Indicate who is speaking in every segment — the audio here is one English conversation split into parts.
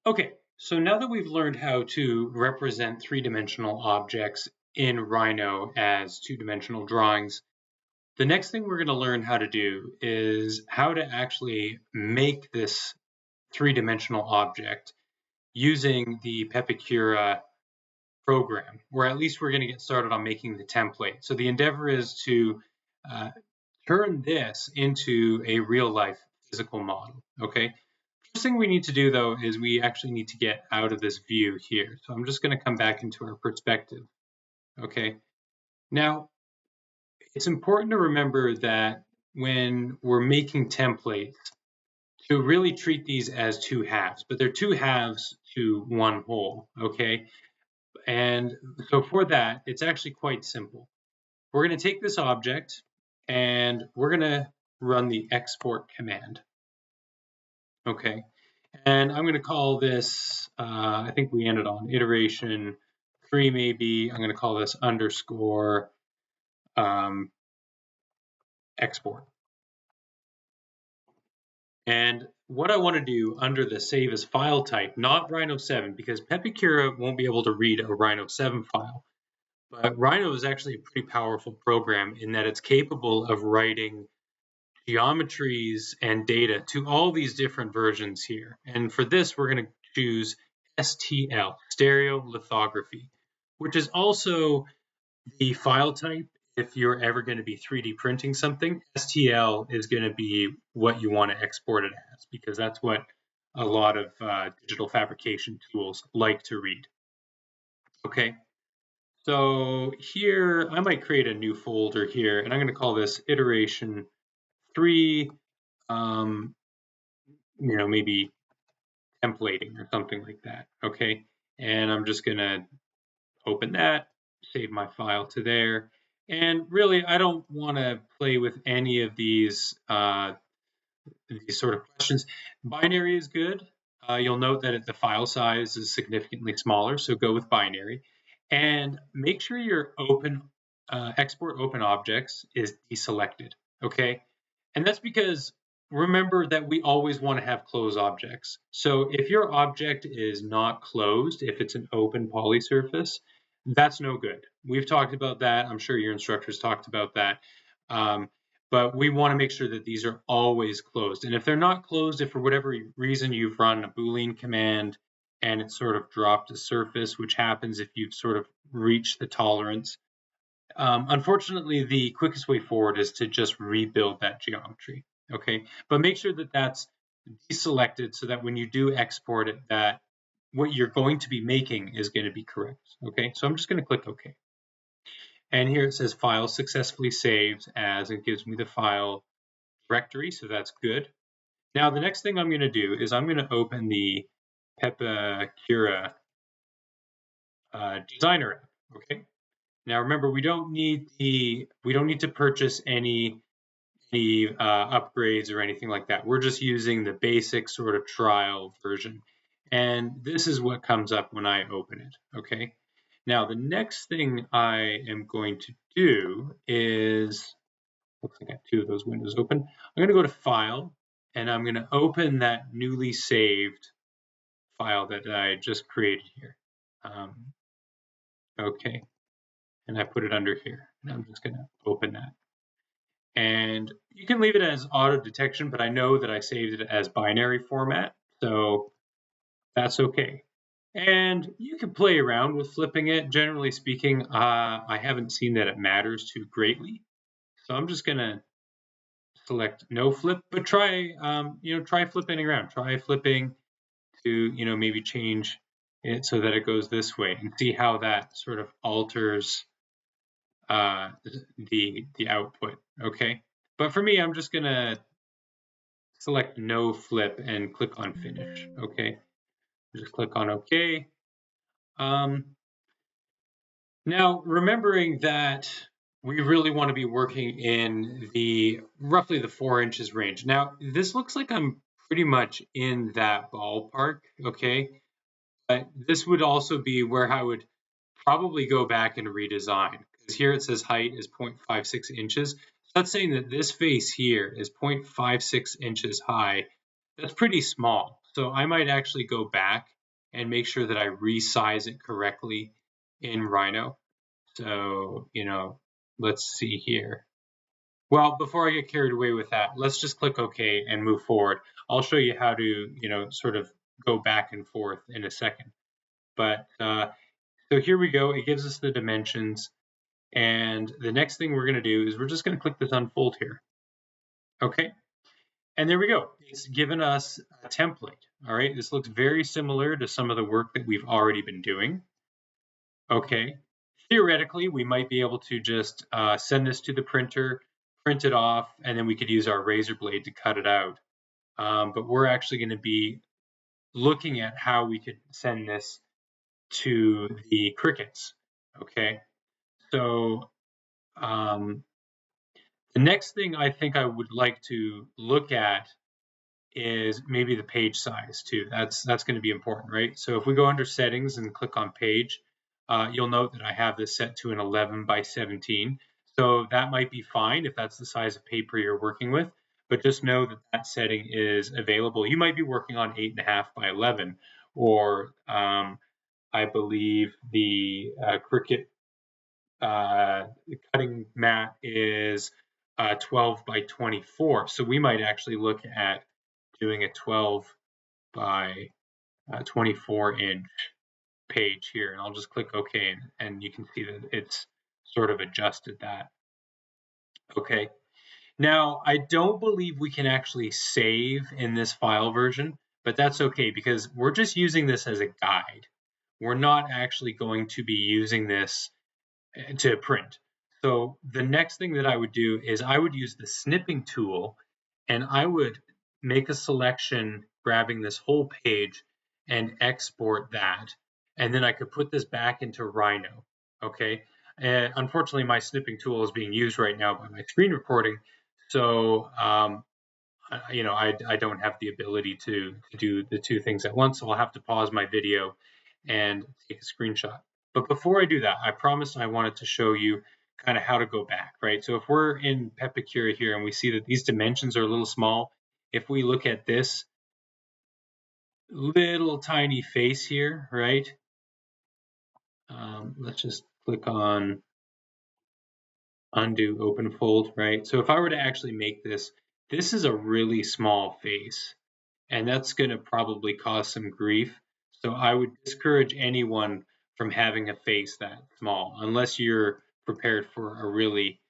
Speaker 1: Okay, so now that we've learned how to represent three-dimensional objects in Rhino as two-dimensional drawings, the next thing we're going to learn how to do is how to actually make this three-dimensional object using the Pepakura program, or at least we're going to get started on making the template. So the endeavor is to uh, turn this into a real-life physical model, okay? First thing we need to do, though, is we actually need to get out of this view here. So I'm just going to come back into our perspective, okay? Now, it's important to remember that when we're making templates, to really treat these as two halves, but they're two halves to one whole, okay? And so for that, it's actually quite simple. We're going to take this object and we're going to run the export command, okay? And I'm going to call this, I think we ended on iteration 3 maybe. I'm going to call this underscore export. And what I want to do under the save as file type, not Rhino 7, because Pepakura won't be able to read a Rhino 7 file. But Rhino is actually a pretty powerful program in that it's capable of writing geometries and data to all these different versions here. And for this, we're going to choose STL, stereolithography, which is also the file type. If you're ever going to be 3D printing something, STL is going to be what you want to export it as, because that's what a lot of digital fabrication tools like to read. Okay, so here I might create a new folder here, and I'm going to call this iteration 3, maybe templating or something like that. Okay, and I'm just going to open that, save my file to there. And really, I don't want to play with any of these sort of questions. Binary is good. You'll note that the file size is significantly smaller, so go with binary. And make sure your export open objects is deselected, okay? And that's because remember that we always want to have closed objects. So if your object is not closed, if it's an open poly surface, that's no good. We've talked about that. I'm sure your instructors talked about that. But we want to make sure that these are always closed. And if they're not closed, if for whatever reason you've run a Boolean command and it's sort of dropped a surface, which happens if you've sort of reached the tolerance, unfortunately, the quickest way forward is to just rebuild that geometry, okay? But make sure that that's deselected so that when you do export it, that what you're going to be making is going to be correct, okay? So I'm just going to click OK. And here it says file successfully saved as it gives me the file directory, so that's good. Now the next thing I'm going to do is I'm going to open the Pepakura designer app, okay? Now remember, we don't need to purchase any upgrades or anything like that. We're just using the basic sort of trial version. And this is what comes up when I open it, okay? Now, the next thing I am going to do is, looks like I have two of those windows open. I'm going to go to File, and I'm going to open that newly saved file that I just created here. Okay, and I put it under here. And I'm just going to open that. And you can leave it as auto detection, but I know that I saved it as binary format, so that's okay. And you can play around with flipping it. Generally speaking, I haven't seen that it matters too greatly. So I'm just gonna select no flip, but try flipping around. Try flipping to, maybe change it so that it goes this way and see how that sort of alters the output, okay? But for me, I'm just gonna select no flip and click on finish, okay? Just click on OK. Now, remembering that we really want to be working in roughly the 4 inches range. Now, this looks like I'm pretty much in that ballpark, okay? But this would also be where I would probably go back and redesign, because here it says height is 0.56 inches. So that's saying that this face here is 0.56 inches high. That's pretty small. So I might actually go back and make sure that I resize it correctly in Rhino. So, let's see here. Well, before I get carried away with that, let's just click OK and move forward. I'll show you how to, sort of go back and forth in a second. But so here we go. It gives us the dimensions. And the next thing we're going to do is we're just going to click this unfold here. Okay. And there we go. It's given us a template. All right. This looks very similar to some of the work that we've already been doing. Okay. Theoretically, we might be able to just send this to the printer, print it off, and then we could use our razor blade to cut it out. But we're actually going to be looking at how we could send this to the crickets. Okay. So the next thing I think I would like to look at is maybe the page size too. That's going to be important, right? So if we go under settings and click on page, you'll note that I have this set to an 11 by 17. So that might be fine if that's the size of paper you're working with, but just know that that setting is available. You might be working on 8.5 by 11, or I believe the Cricut cutting mat is 12 by 24. So we might actually look at doing a 12 by 24 inch page here. And I'll just click OK, and you can see that it's sort of adjusted that. Okay. Now, I don't believe we can actually save in this file version, but that's okay because we're just using this as a guide. We're not actually going to be using this to print. So the next thing that I would do is I would use the snipping tool, and I would make a selection grabbing this whole page and export that. And then I could put this back into Rhino. Okay. And unfortunately, my snipping tool is being used right now by my screen recording. So, I don't have the ability to do the two things at once. So I'll have to pause my video and take a screenshot. But before I do that, I promised I wanted to show you kind of how to go back, right? So if we're in Pepakura here and we see that these dimensions are a little small, if we look at this little tiny face here, right? Let's just click on undo open fold, right? So if I were to actually make this, this is a really small face, and that's going to probably cause some grief. So I would discourage anyone from having a face that small unless you're prepared for a really,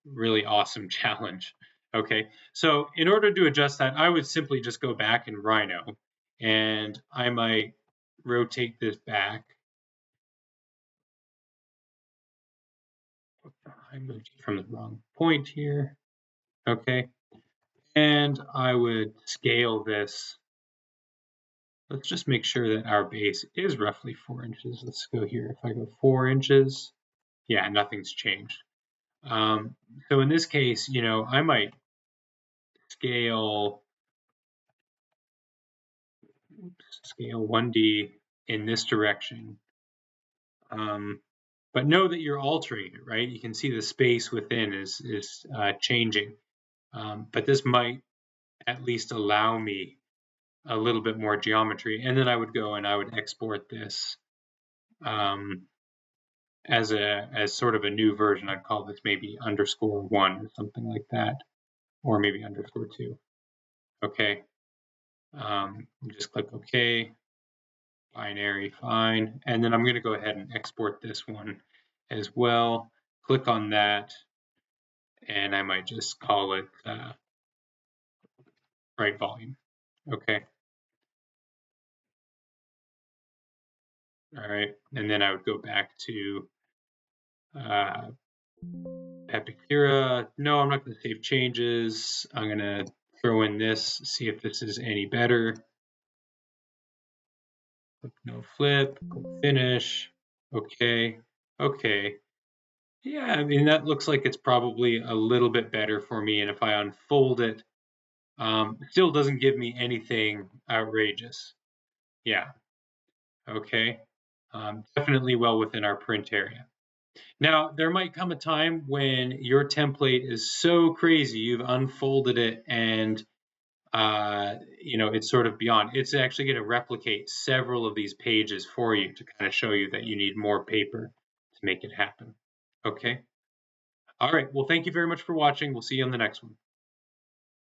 Speaker 1: really awesome challenge. Okay, so in order to adjust that, I would simply just go back in Rhino, and I might rotate this back. I moved from the wrong point here. Okay, and I would scale this. Let's just make sure that our base is roughly 4 inches. Let's go here. If I go 4 inches, yeah, nothing's changed. So in this case, I might scale 1D in this direction. But know that you're altering it, right? You can see the space within is changing. But this might at least allow me a little bit more geometry. And then I would go and I would export this as sort of a new version. I'd call this maybe _1 or something like that, or maybe _2. Okay. Just click OK. Binary, fine. And then I'm going to go ahead and export this one as well. Click on that, and I might just call it right volume. Okay. All right. And then I would go back to Pepakura. No, I'm not going to save changes. I'm going to throw in this, see if this is any better. Click no flip, click finish. Okay. Okay. Yeah, I mean, that looks like it's probably a little bit better for me. And if I unfold it, it still doesn't give me anything outrageous. Yeah. Okay. Definitely well within our print area. Now, there might come a time when your template is so crazy, you've unfolded it and it's sort of beyond. It's actually going to replicate several of these pages for you to kind of show you that you need more paper to make it happen. Okay. All right. Well, thank you very much for watching. We'll see you on the next one.